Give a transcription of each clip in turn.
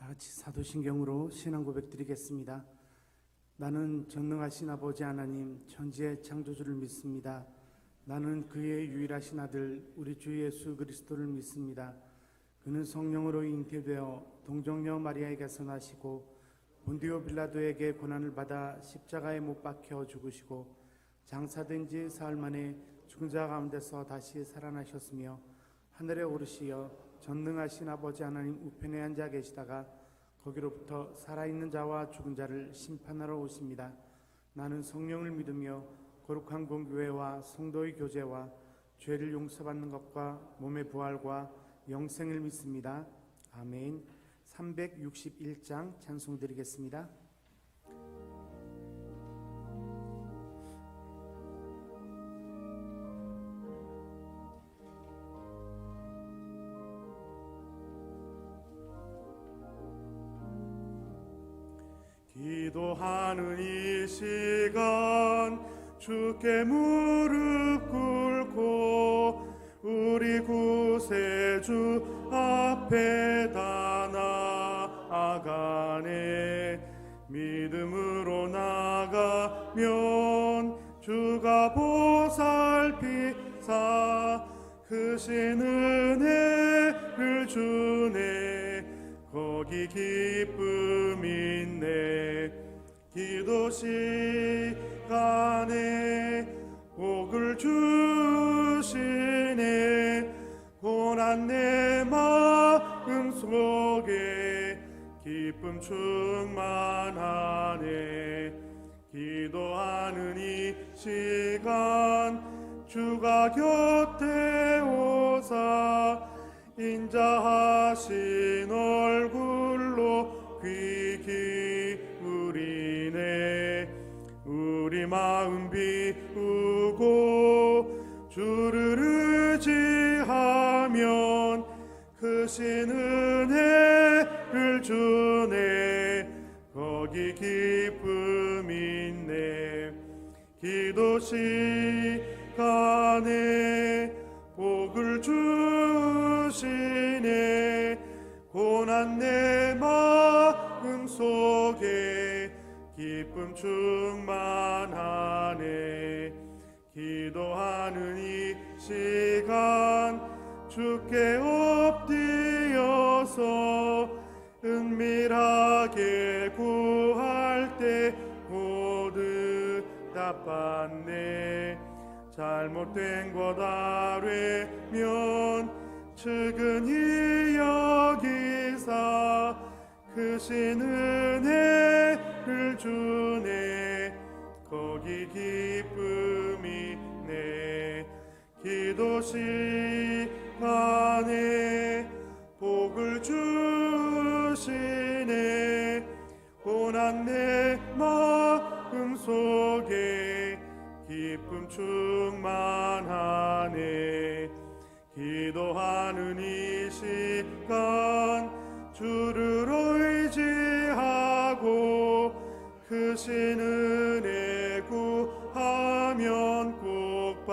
다 같이 사도신경으로 신앙 고백 드리겠습니다. 나는 전능하신 아버지 하나님 천지의 창조주를 믿습니다. 나는 그의 유일하신 아들 우리 주 예수 그리스도를 믿습니다. 그는 성령으로 잉태되어 동정녀 마리아에게서 나시고 본디오 빌라도에게 고난을 받아 십자가에 못 박혀 죽으시고 장사된 지 사흘 만에 죽은 자 가운데서 다시 살아나셨으며 하늘에 오르시어 전능하신 아버지 하나님 우편에 앉아 계시다가 거기로부터 살아있는 자와 죽은 자를 심판하러 오십니다. 나는 성령을 믿으며 거룩한 공교회와 성도의 교제와 죄를 용서받는 것과 몸의 부활과 영생을 믿습니다. 아멘. 361장 찬송 드리겠습니다. 기도하는 이 시간 주께 무릎 꿇고 우리 구세주 앞에 다 나아가네. 믿음으로 나가면 주가 보살피사 크신 은혜를 주네. 거기 기쁨 있네. 기도 시간에 복을 주시네. 고난 내 마음 속에 기쁨 충만하네. 기도하는 이 시간 주가 곁에 오사 인자하신 얼굴로 귀 기울이네. 우리 마음 비우고 주를 의지하면 크신 은혜를 주네. 거기 기쁨 있네. 기도 시간에 복을 주시네. 고난 내 마음 속에 기쁨 충만하네. 기도하는 이 시간 주께 엎드려서 은밀하게 구할 때 곧 응답받네. 잘못된 것 아뢰면 측은히 여기사 크신 은혜를 주네. 거기 기쁨이 있네. 기도 시간에 복을 주시네. 고난 내 마음 속에 기쁨 충만하네. 기도하는 이 시간 주를 의지하고 크신 은혜 구하면 꼭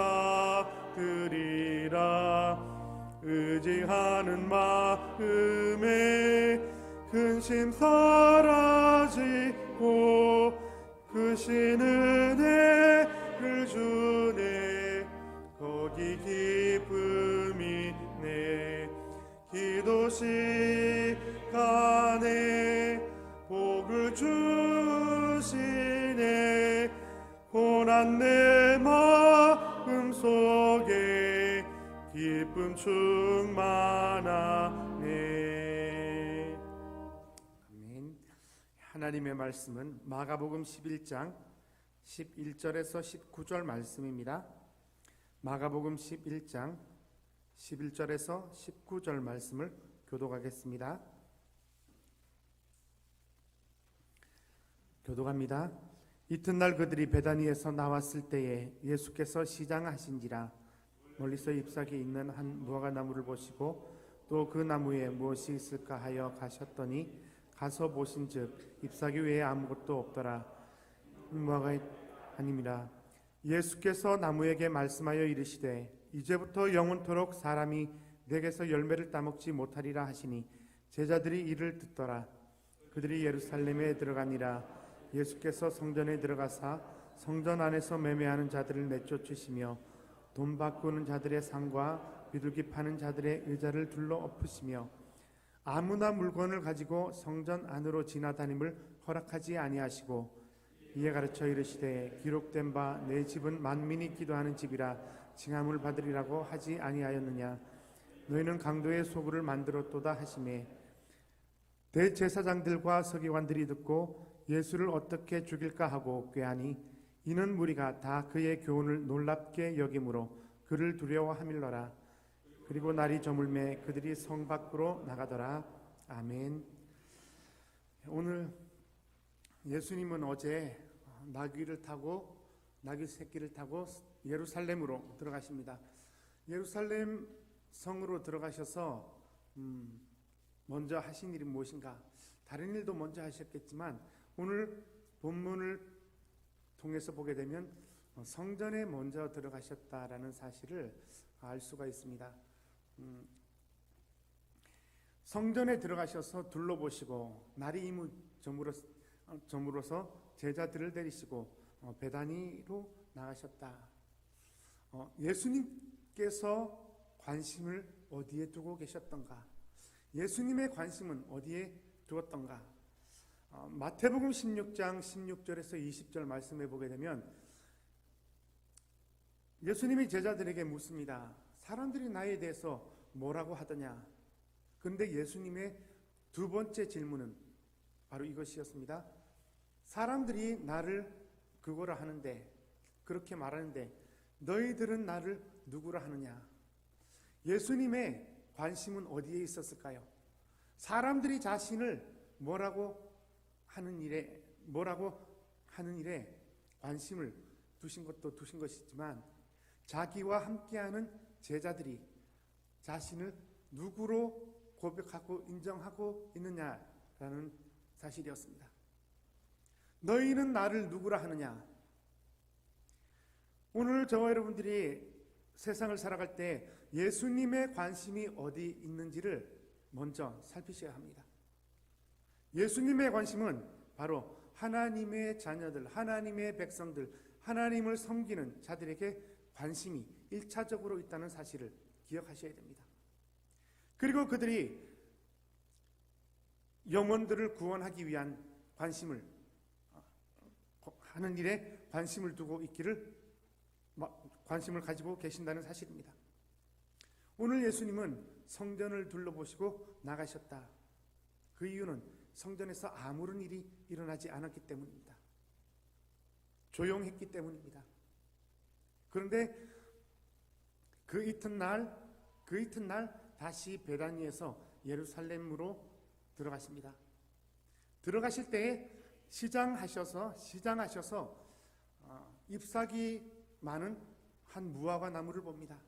받으리라. 의지하는 마음에 근심 사라지고 크신 은혜를 주네. 거기 기쁨이 있네. 기도 시간에 복을 주시네. 고난 내 마음 속에 기쁨 충만하네. 아멘. 하나님의 말씀은 마가복음 11장 11절에서 19절 말씀입니다. 마가복음 11장 11절에서 19절 말씀을 교독하겠습니다. 교독합니다. 이튿날 그들이 베다니에서 나왔을 때에 예수께서 시장하신지라 멀리서 잎사귀 있는 한 무화과 나무를 보시고 또 그 나무에 무엇이 있을까 하여 가셨더니 가서 보신즉 잎사귀 외에 아무것도 없더라. 무화과 아님이라. 예수께서 나무에게 말씀하여 이르시되 이제부터 영원토록 사람이 내게서 열매를 따먹지 못하리라 하시니 제자들이 이를 듣더라. 그들이 예루살렘에 들어가니라. 예수께서 성전에 들어가사 성전 안에서 매매하는 자들을 내쫓으시며 돈 바꾸는 자들의 상과 비둘기 파는 자들의 의자를 둘러 엎으시며 아무나 물건을 가지고 성전 안으로 지나다님을 허락하지 아니하시고 이에 가르쳐 이르시되 기록된 바 내 집은 만민이 기도하는 집이라 칭함을 받으리라고 하지 아니하였느냐. 너희는 강도의 소굴을 만들었도다 하시매 대제사장들과 서기관들이 듣고 예수를 어떻게 죽일까 하고 꾀하니 이는 무리가 다 그의 교훈을 놀랍게 여김으로 그를 두려워함일러라. 그리고 날이 저물매 그들이 성 밖으로 나가더라. 아멘. 오늘 예수님은 어제 나귀 새끼를 타고 예루살렘으로 들어가십니다. 예루살렘 성으로 들어가셔서 먼저 하신 일이 무엇인가? 다른 일도 먼저 하셨겠지만 오늘 본문을 통해서 보게 되면 성전에 먼저 들어가셨다라는 사실을 알 수가 있습니다. 성전에 들어가셔서 둘러보시고 날이 이미 저물어서 제자들을 데리시고 베다니로 나가셨다. 예수님께서 관심을 어디에 두고 계셨던가? 예수님의 관심은 어디에 두었던가? 마태복음 16장 16절에서 20절 말씀해 보게 되면 예수님이 제자들에게 묻습니다. 사람들이 나에 대해서 뭐라고 하더냐? 그런데 예수님의 두 번째 질문은 바로 이것이었습니다. 사람들이 나를 그거라 하는데, 그렇게 말하는데 너희들은 나를 누구라 하느냐? 예수님의 관심은 어디에 있었을까요? 사람들이 자신을 뭐라고 하는 일에 관심을 두신 것도 두신 것이지만 자기와 함께하는 제자들이 자신을 누구로 고백하고 인정하고 있느냐라는 사실이었습니다. 너희는 나를 누구라 하느냐? 오늘 저와 여러분들이 세상을 살아갈 때 예수님의 관심이 어디 있는지를 먼저 살피셔야 합니다. 예수님의 관심은 바로 하나님의 자녀들, 하나님의 백성들, 하나님을 섬기는 자들에게 관심이 1차적으로 있다는 사실을 기억하셔야 됩니다. 그리고 그들이 영혼들을 구원하기 위한 관심을 하는 일에 관심을 두고 있기를 관심을 가지고 계신다는 사실입니다. 오늘 예수님은 성전을 둘러보시고 나가셨다. 그 이유는 성전에서 아무런 일이 일어나지 않았기 때문입니다. 조용했기 때문입니다. 그런데 그 이튿날 다시 베다니에서 예루살렘으로 들어가십니다. 들어가실 때에 시장하셔서 잎사귀 많은 한 무화과 나무를 봅니다.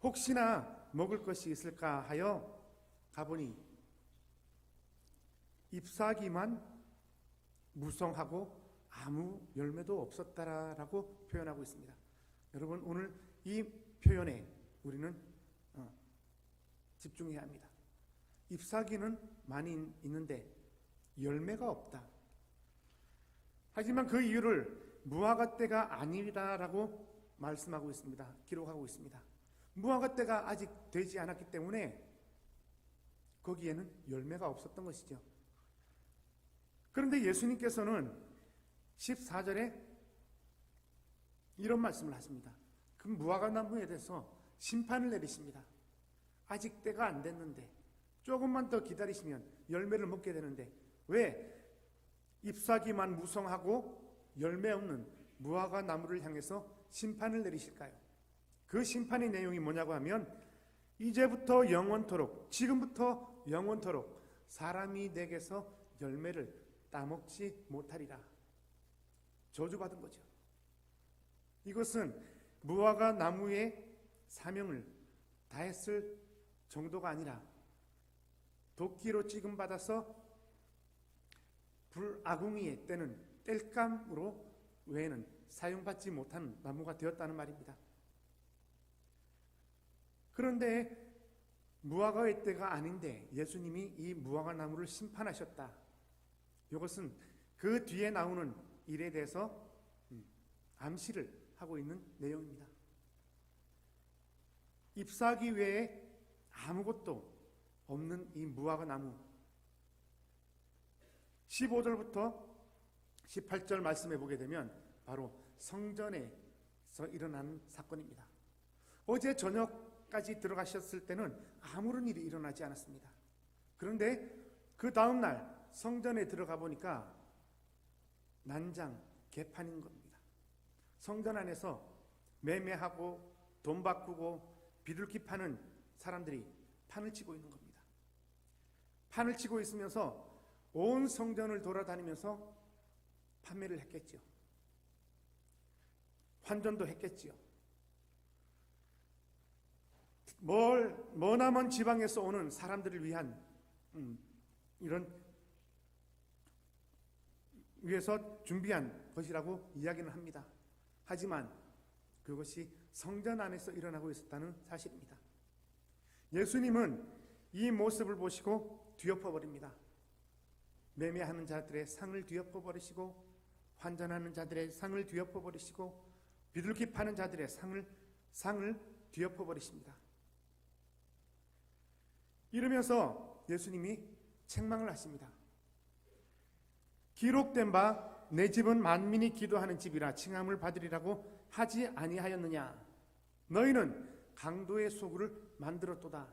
혹시나 먹을 것이 있을까 하여 가보니 잎사귀만 무성하고 아무 열매도 없었다라고 표현하고 있습니다. 여러분, 오늘 이 표현에 우리는 집중해야 합니다. 잎사귀는 많이 있는데 열매가 없다. 하지만 그 이유를 무화과 때가 아니다라고 말씀하고 있습니다. 기록하고 있습니다. 무화과 때가 아직 되지 않았기 때문에 거기에는 열매가 없었던 것이죠. 그런데 예수님께서는 14절에 이런 말씀을 하십니다. 그 무화과 나무에 대해서 심판을 내리십니다. 아직 때가 안 됐는데 조금만 더 기다리시면 열매를 먹게 되는데 왜 잎사귀만 무성하고 열매 없는 무화과 나무를 향해서 심판을 내리실까요? 그 심판의 내용이 뭐냐고 하면 이제부터 영원토록, 지금부터 영원토록 사람이 내게서 열매를 따먹지 못하리라. 저주받은 거죠. 이것은 무화과 나무의 사명을 다했을 정도가 아니라 도끼로 찌금받아서 불아궁이에 떼는 땔감으로 외에는 사용받지 못한 나무가 되었다는 말입니다. 그런데 무화과의 때가 아닌데 예수님이 이 무화과 나무를 심판하셨다. 이것은 그 뒤에 나오는 일에 대해서 암시를 하고 있는 내용입니다. 잎사귀 외에 아무것도 없는 이 무화과 나무, 15절부터 18절 말씀해 보게 되면 바로 성전에서 일어난 사건입니다. 어제 저녁까지 들어가셨을 때는 아무런 일이 일어나지 않았습니다. 그런데 그 다음날 성전에 들어가 보니까 난장, 개판인 겁니다. 성전 안에서 매매하고 돈 바꾸고 비둘기 파는 사람들이 판을 치고 있는 겁니다. 판을 치고 있으면서 온 성전을 돌아다니면서 판매를 했겠지요. 환전도 했겠지요. 머나먼 지방에서 오는 사람들을 위한 이런 위해서 준비한 것이라고 이야기는 합니다. 하지만 그것이 성전 안에서 일어나고 있었다는 사실입니다. 예수님은 이 모습을 보시고 뒤엎어버립니다. 매매하는 자들의 상을 뒤엎어버리시고 환전하는 자들의 상을 뒤엎어버리시고 비둘기 파는 자들의 상을 뒤엎어버리십니다. 이러면서 예수님이 책망을 하십니다. 기록된 바 내 집은 만민이 기도하는 집이라 칭함을 받으리라고 하지 아니하였느냐. 너희는 강도의 소굴을 만들었도다.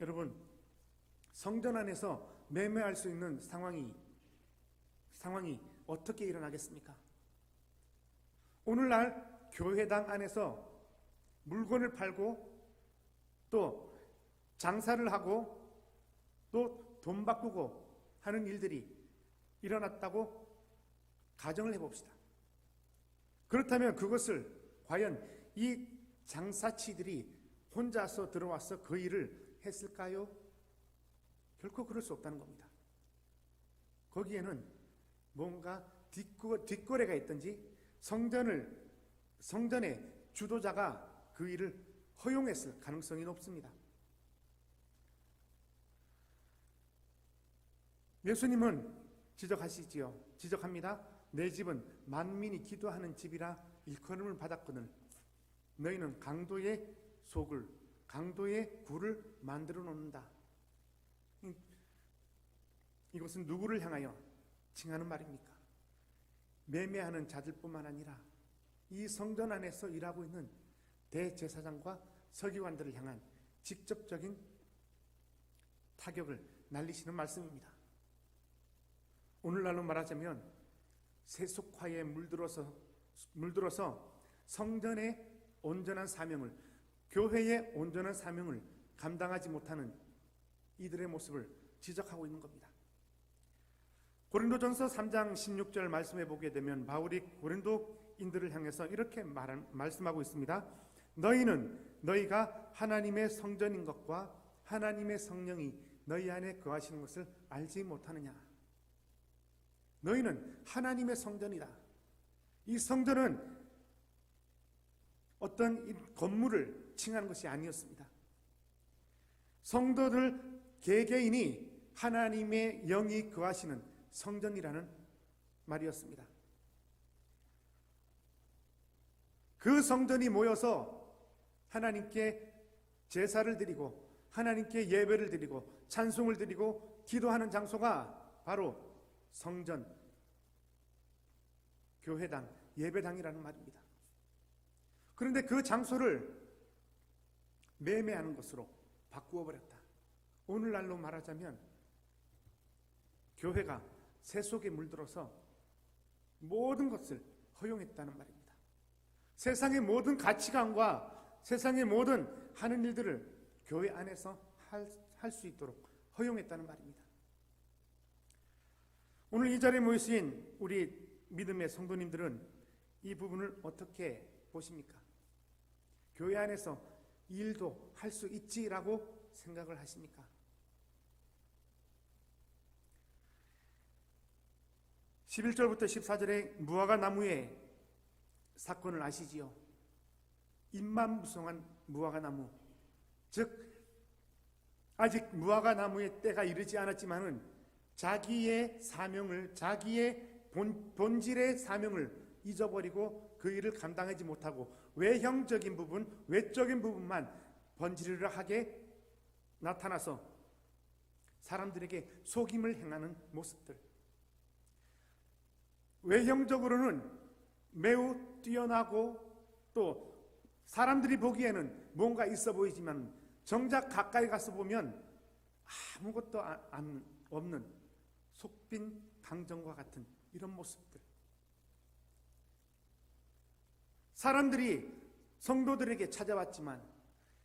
여러분, 성전 안에서 매매할 수 있는 상황이 어떻게 일어나겠습니까? 오늘날 교회당 안에서 물건을 팔고 또 장사를 하고 또 돈 바꾸고 하는 일들이 일어났다고 가정을 해봅시다. 그렇다면 그것을 과연 이 장사치들이 혼자서 들어와서 그 일을 했을까요? 결코 그럴 수 없다는 겁니다. 거기에는 뭔가 뒷거래가 있든지 성전의 주도자가 그 일을 허용했을 가능성이 높습니다. 예수님은 지적합니다. 내 집은 만민이 기도하는 집이라 일컬음을 받았거늘 너희는 강도의 속을, 강도의 굴을 만들어 놓는다. 이것은 누구를 향하여 칭하는 말입니까? 매매하는 자들뿐만 아니라 이 성전 안에서 일하고 있는 대제사장과 서기관들을 향한 직접적인 타격을 날리시는 말씀입니다. 오늘날로 말하자면 세속화에 물들어서 성전의 온전한 사명을, 교회의 온전한 사명을 감당하지 못하는 이들의 모습을 지적하고 있는 겁니다. 고린도전서 3장 16절 말씀해 보게 되면 바울이 고린도인들을 향해서 이렇게 말씀하고 있습니다. 너희가 하나님의 성전인 것과 하나님의 성령이 너희 안에 거하시는 것을 알지 못하느냐. 너희는 하나님의 성전이다. 이 성전은 어떤 건물을 칭하는 것이 아니었습니다. 성도들 개개인이 하나님의 영이 거하시는 성전이라는 말이었습니다. 그 성전이 모여서 하나님께 제사를 드리고 하나님께 예배를 드리고 찬송을 드리고 기도하는 장소가 바로 성전, 교회당, 예배당이라는 말입니다. 그런데 그 장소를 매매하는 것으로 바꾸어 버렸다. 오늘날로 말하자면 교회가 세속에 물들어서 모든 것을 허용했다는 말입니다. 세상의 모든 가치관과 세상의 모든 하는 일들을 교회 안에서 할 수 있도록 허용했다는 말입니다. 오늘 이 자리에 모이신 우리 믿음의 성도님들은 이 부분을 어떻게 보십니까? 교회 안에서 일도 할 수 있지라고 생각을 하십니까? 11절부터 14절의 무화과 나무의 사건을 아시지요? 잎만무성한 무화과 나무, 즉 아직 무화과 나무의 때가 이르지 않았지만은 자기의 사명을, 자기의 본질의 사명을 잊어버리고 그 일을 감당하지 못하고 외형적인 부분, 외적인 부분만 번지르르하게 나타나서 사람들에게 속임을 행하는 모습들. 외형적으로는 매우 뛰어나고 또 사람들이 보기에는 뭔가 있어 보이지만 정작 가까이 가서 보면 아무것도 없는 속빈 강정과 같은 이런 모습들. 사람들이 성도들에게 찾아왔지만,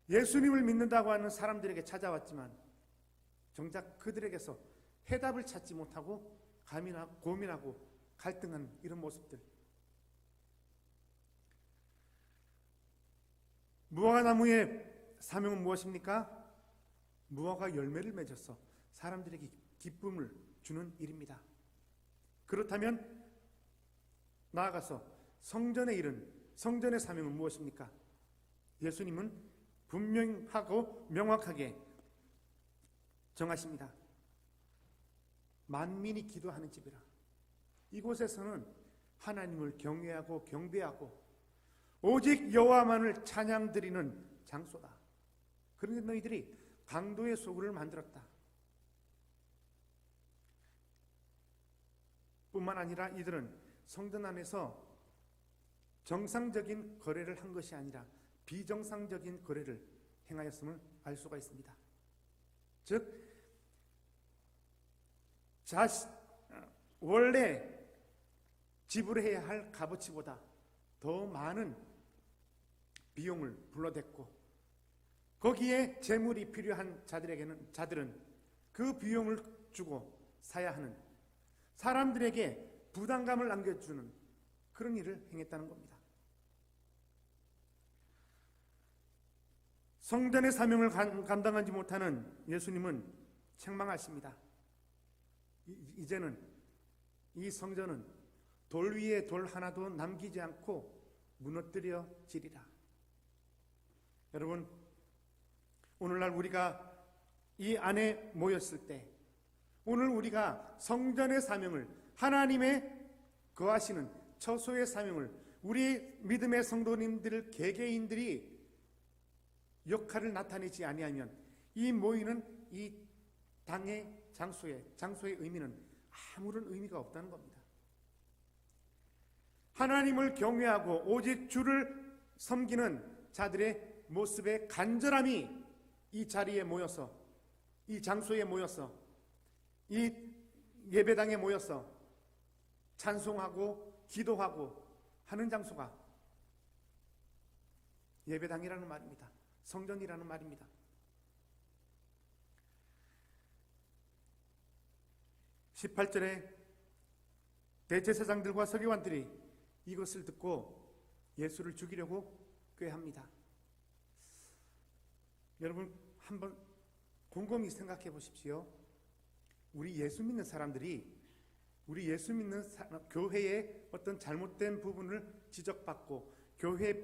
예수님을 믿는다고 하는 사람들에게 찾아왔지만 정작 그들에게서 해답을 찾지 못하고 고민하고 갈등하는 이런 모습들. 무화과나무의 사명은 무엇입니까? 무화과 열매를 맺어서 사람들에게 기쁨을 주는 일입니다. 그렇다면 나아가서 성전의 일은, 성전의 사명은 무엇입니까? 예수님은 분명하고 명확하게 정하십니다. 만민이 기도하는 집이라. 이곳에서는 하나님을 경외하고 경배하고 오직 여호와만을 찬양드리는 장소다. 그런데 너희들이 강도의 소굴을 만들었다. 뿐만 아니라 이들은 성전 안에서 정상적인 거래를 한 것이 아니라 비정상적인 거래를 행하였음을 알 수가 있습니다. 즉 원래 지불해야 할 값어치보다 더 많은 비용을 불러댔고, 거기에 재물이 필요한 자들은 그 비용을 주고 사야 하는, 사람들에게 부담감을 안겨주는 그런 일을 행했다는 겁니다. 성전의 사명을 감당하지 못하는 예수님은 책망하십니다. 이제는 이 성전은 돌 위에 돌 하나도 남기지 않고 무너뜨려지리라. 여러분, 오늘날 우리가 이 안에 모였을 때, 오늘 우리가 성전의 사명을, 하나님의 거하시는 처소의 사명을 우리 믿음의 성도님들 개개인들이 역할을 나타내지 아니하면 이 모이는 이 당의 장소의 의미는 아무런 의미가 없다는 겁니다. 하나님을 경외하고 오직 주를 섬기는 자들의 모습의 간절함이 이 자리에 모여서, 이 장소에 모여서, 이 예배당에 모여서 찬송하고 기도하고 하는 장소가 예배당이라는 말입니다. 성전이라는 말입니다. 18절에 대제사장들과 서기관들이 이것을 듣고 예수를 죽이려고 꾀합니다. 여러분, 한번 곰곰이 생각해 보십시오. 우리 예수 믿는 사람들이, 우리 예수 믿는 교회의 어떤 잘못된 부분을 지적받고 교회에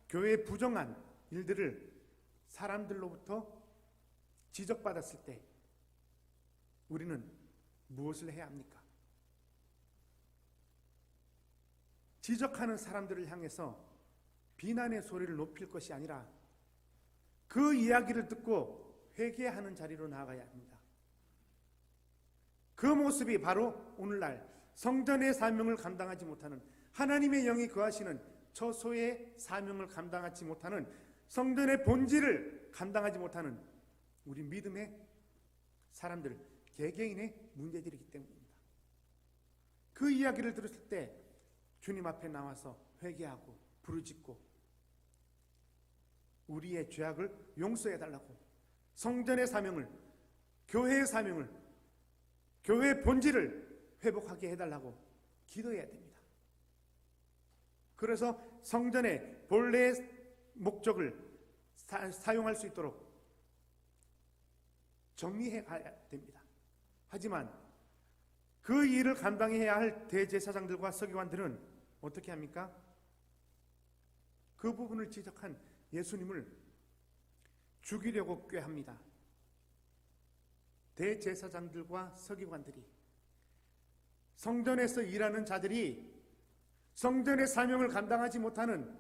교회에 부정한 일들을 사람들로부터 지적받았을 때 우리는 무엇을 해야 합니까? 지적하는 사람들을 향해서 비난의 소리를 높일 것이 아니라 그 이야기를 듣고 회개하는 자리로 나아가야 합니다. 그 모습이 바로 오늘날 성전의 사명을 감당하지 못하는, 하나님의 영이 거하시는 처소의 사명을 감당하지 못하는, 성전의 본질을 감당하지 못하는 우리 믿음의 사람들 개개인의 문제들이기 때문입니다. 그 이야기를 들었을 때 주님 앞에 나와서 회개하고 부르짖고 우리의 죄악을 용서해달라고, 성전의 사명을, 교회의 사명을, 교회의 본질을 회복하게 해달라고 기도해야 됩니다. 그래서 성전의 본래의 목적을 사용할 수 있도록 정리해 가야 됩니다. 하지만 그 일을 감당해야 할 대제사장들과 서기관들은 어떻게 합니까? 그 부분을 지적한 예수님을 죽이려고 꾀합니다. 대제사장들과 서기관들이, 성전에서 일하는 자들이 성전의 사명을 감당하지 못하는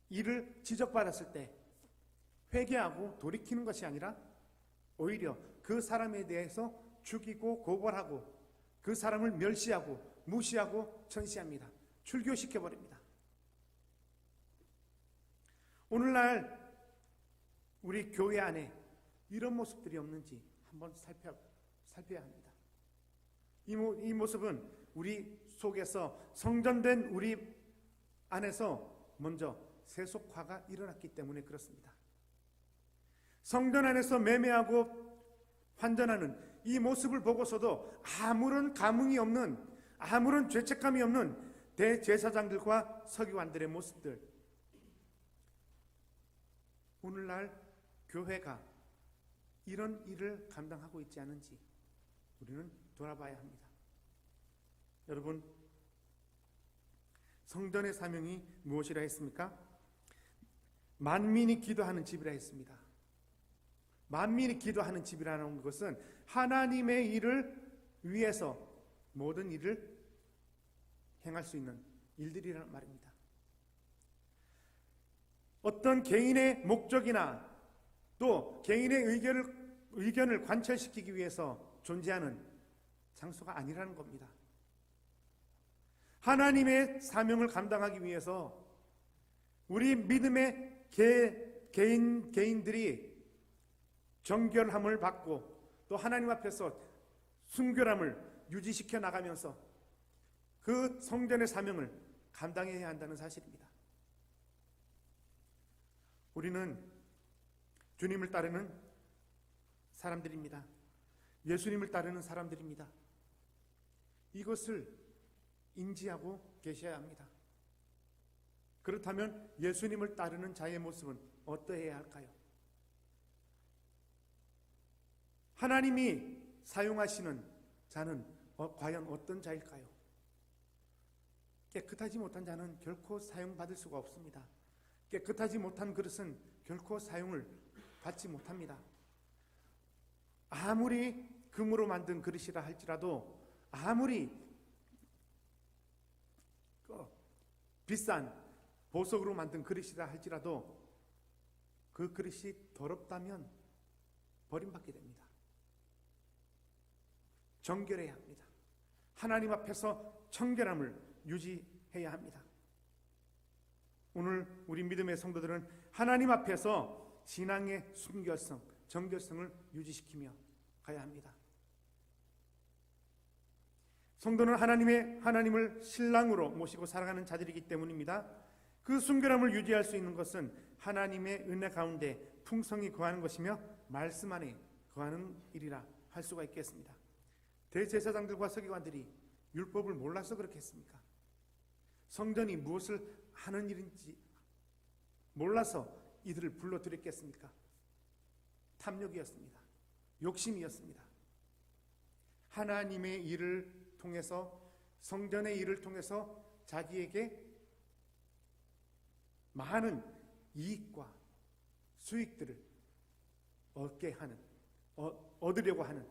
일을 지적받았을 때 회개하고 돌이키는 것이 아니라 오히려 그 사람에 대해서 죽이고 고발하고 그 사람을 멸시하고 무시하고 천시합니다. 출교시켜버립니다. 오늘날 우리 교회 안에 이런 모습들이 없는지 한번 살펴야 합니다. 이 모습은 우리 속에서 성전된 우리 안에서 먼저 세속화가 일어났기 때문에 그렇습니다. 성전 안에서 매매하고 환전하는 이 모습을 보고서도 아무런 감흥이 없는, 아무런 죄책감이 없는 대제사장들과 서기관들의 모습들, 오늘날 교회가 이런 일을 감당하고 있지 않은지 우리는 돌아봐야 합니다. 여러분, 성전의 사명이 무엇이라 했습니까? 만민이 기도하는 집이라 했습니다. 만민이 기도하는 집이라는 것은 하나님의 일을 위해서 모든 일을 행할 수 있는 일들이라는 말입니다. 어떤 개인의 목적이나 또 개인의 의견을 관철시키기 위해서 존재하는 장소가 아니라는 겁니다. 하나님의 사명을 감당하기 위해서 우리 믿음의 개인들이 정결함을 받고 또 하나님 앞에서 순결함을 유지시켜 나가면서 그 성전의 사명을 감당해야 한다는 사실입니다. 우리는 주님을 따르는 사람들입니다. 예수님을 따르는 사람들입니다. 이것을 인지하고 계셔야 합니다. 그렇다면 예수님을 따르는 자의 모습은 어떠해야 할까요? 하나님이 사용하시는 자는 과연 어떤 자일까요? 깨끗하지 못한 자는 결코 사용받을 수가 없습니다. 깨끗하지 못한 그릇은 결코 사용을 받지 못합니다. 아무리 금으로 만든 그릇이라 할지라도, 아무리 비싼 보석으로 만든 그릇이라 할지라도 그 그릇이 더럽다면 버림받게 됩니다. 정결해야 합니다. 하나님 앞에서 청결함을 유지해야 합니다. 오늘 우리 믿음의 성도들은 하나님 앞에서 신앙의 순결성, 정결성을 유지시키며 가야 합니다. 성도는 하나님을 신랑으로 모시고 살아가는 자들이기 때문입니다. 그 순결함을 유지할 수 있는 것은 하나님의 은혜 가운데 풍성히 거하는 것이며 말씀 안에 거하는 일이라 할 수가 있겠습니다. 대제사장들과 서기관들이 율법을 몰라서 그렇겠습니까? 성전이 무엇을 하는 일인지 몰라서 이들을 불러들였겠습니까? 탐욕이었습니다. 욕심이었습니다. 하나님의 일을 통해서, 성전의 일을 통해서 자기에게 많은 이익과 수익들을 얻으려고 하는,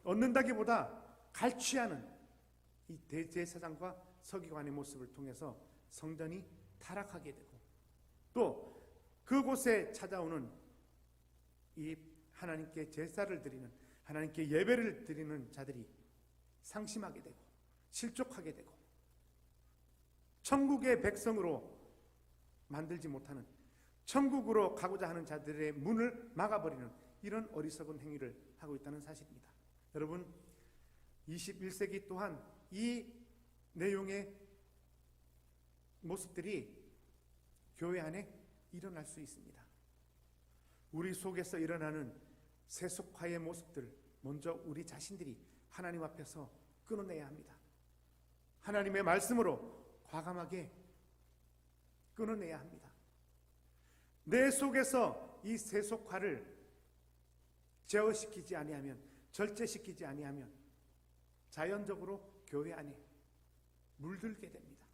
얻는다기보다 갈취하는 이 대제사장과 서기관의 모습을 통해서 성전이 타락하게 되고, 또 그곳에 찾아오는 이 하나님께 제사를 드리는, 하나님께 예배를 드리는 자들이 상심하게 되고 실족하게 되고 천국의 백성으로 만들지 못하는, 천국으로 가고자 하는 자들의 문을 막아버리는 이런 어리석은 행위를 하고 있다는 사실입니다. 여러분, 21세기 또한 이 내용의 모습들이 교회 안에 일어날 수 있습니다. 우리 속에서 일어나는 세속화의 모습들, 먼저 우리 자신들이 하나님 앞에서 끊어내야 합니다. 하나님의 말씀으로 과감하게 끊어내야 합니다. 내 속에서 이 세속화를 제어시키지 아니하면, 절제시키지 아니하면 자연적으로 교회 안에 물들게 됩니다.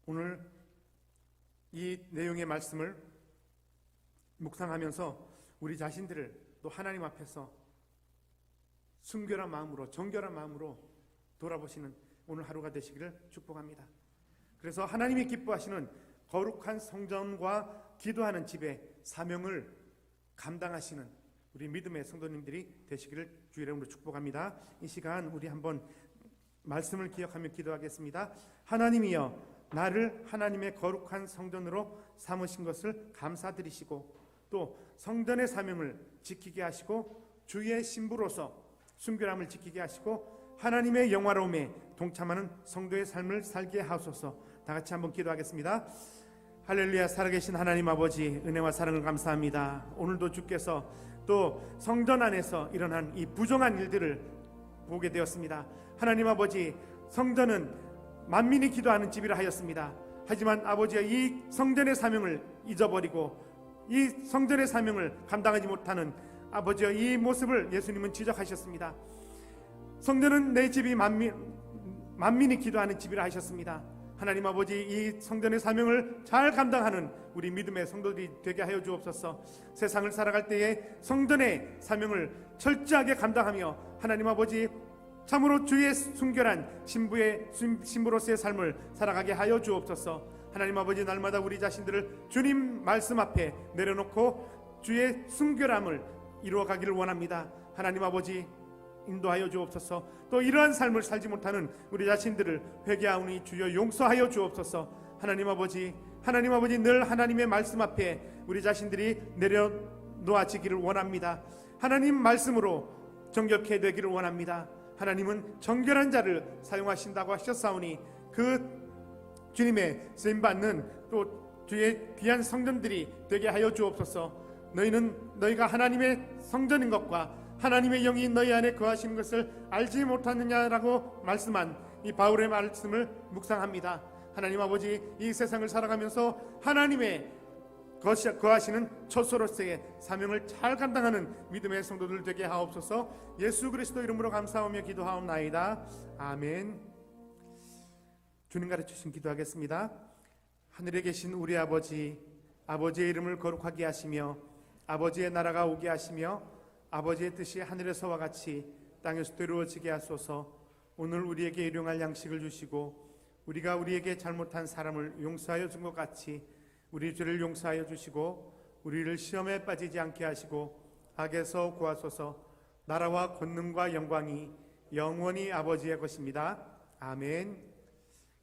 오늘 이 내용의 말씀을 묵상하면서 우리 자신들을 또 하나님 앞에서 순결한 마음으로, 정결한 마음으로 돌아보시는 오늘 하루가 되시기를 축복합니다. 그래서 하나님이 기뻐하시는 거룩한 성전과 기도하는 집의 사명을 감당하시는 우리 믿음의 성도님들이 되시기를 주의 이름으로 축복합니다. 이 시간 우리 한번 말씀을 기억하며 기도하겠습니다. 하나님이여, 나를 하나님의 거룩한 성전으로 삼으신 것을 감사드리시고 또 성전의 사명을 지키게 하시고 주의 신부로서 순결함을 지키게 하시고 하나님의 영화로움에 동참하는 성도의 삶을 살게 하소서. 다 같이 한번 기도하겠습니다. 할렐루야. 살아계신 하나님 아버지, 은혜와 사랑을 감사합니다. 오늘도 주께서 또 성전 안에서 일어난 이 부정한 일들을 보게 되었습니다. 하나님 아버지, 성전은 만민이 기도하는 집이라 하였습니다. 하지만 아버지가 이 성전의 사명을 잊어버리고 이 성전의 사명을 감당하지 못하는 아버지의 이 모습을 예수님은 지적하셨습니다. 성전은 내 집이 만민이 기도하는 집이라 하셨습니다. 하나님 아버지, 이 성전의 사명을 잘 감당하는 우리 믿음의 성도들이 되게 하여 주옵소서. 세상을 살아갈 때에 성전의 사명을 철저하게 감당하며 하나님 아버지, 참으로 주의 순결한 신부로서의 삶을 살아가게 하여 주옵소서. 하나님 아버지, 날마다 우리 자신들을 주님 말씀 앞에 내려놓고 주의 순결함을 이루어가기를 원합니다. 하나님 아버지, 인도하여 주옵소서. 또 이러한 삶을 살지 못하는 우리 자신들을 회개하오니 주여 용서하여 주옵소서. 하나님 아버지 늘 하나님의 말씀 앞에 우리 자신들이 내려놓아지기를 원합니다. 하나님 말씀으로 정결케 되기를 원합니다. 하나님은 정결한 자를 사용하신다고 하셨사오니 그 주님의 쓰임받는 또 주의 귀한 성전들이 되게 하여 주옵소서. 너희가 하나님의 성전인 것과 하나님의 영이 너희 안에 거하시는 것을 알지 못하느냐라고 말씀한 이 바울의 말씀을 묵상합니다. 하나님 아버지, 이 세상을 살아가면서 하나님의 거하시는 처소로서의 사명을 잘 감당하는 믿음의 성도들 되게 하옵소서. 예수 그리스도 이름으로 감사하며 기도하옵나이다. 아멘. 주님 가르치신 기도하겠습니다. 하늘에 계신 우리 아버지, 아버지의 이름을 거룩하게 하시며 아버지의 나라가 오게 하시며 아버지의 뜻이 하늘에서와 같이 땅에서도 이루어지게 하소서. 오늘 우리에게 일용할 양식을 주시고 우리가 우리에게 잘못한 사람을 용서하여 준 것 같이 우리 죄를 용서하여 주시고 우리를 시험에 빠지지 않게 하시고 악에서 구하소서. 나라와 권능과 영광이 영원히 아버지의 것입니다. 아멘.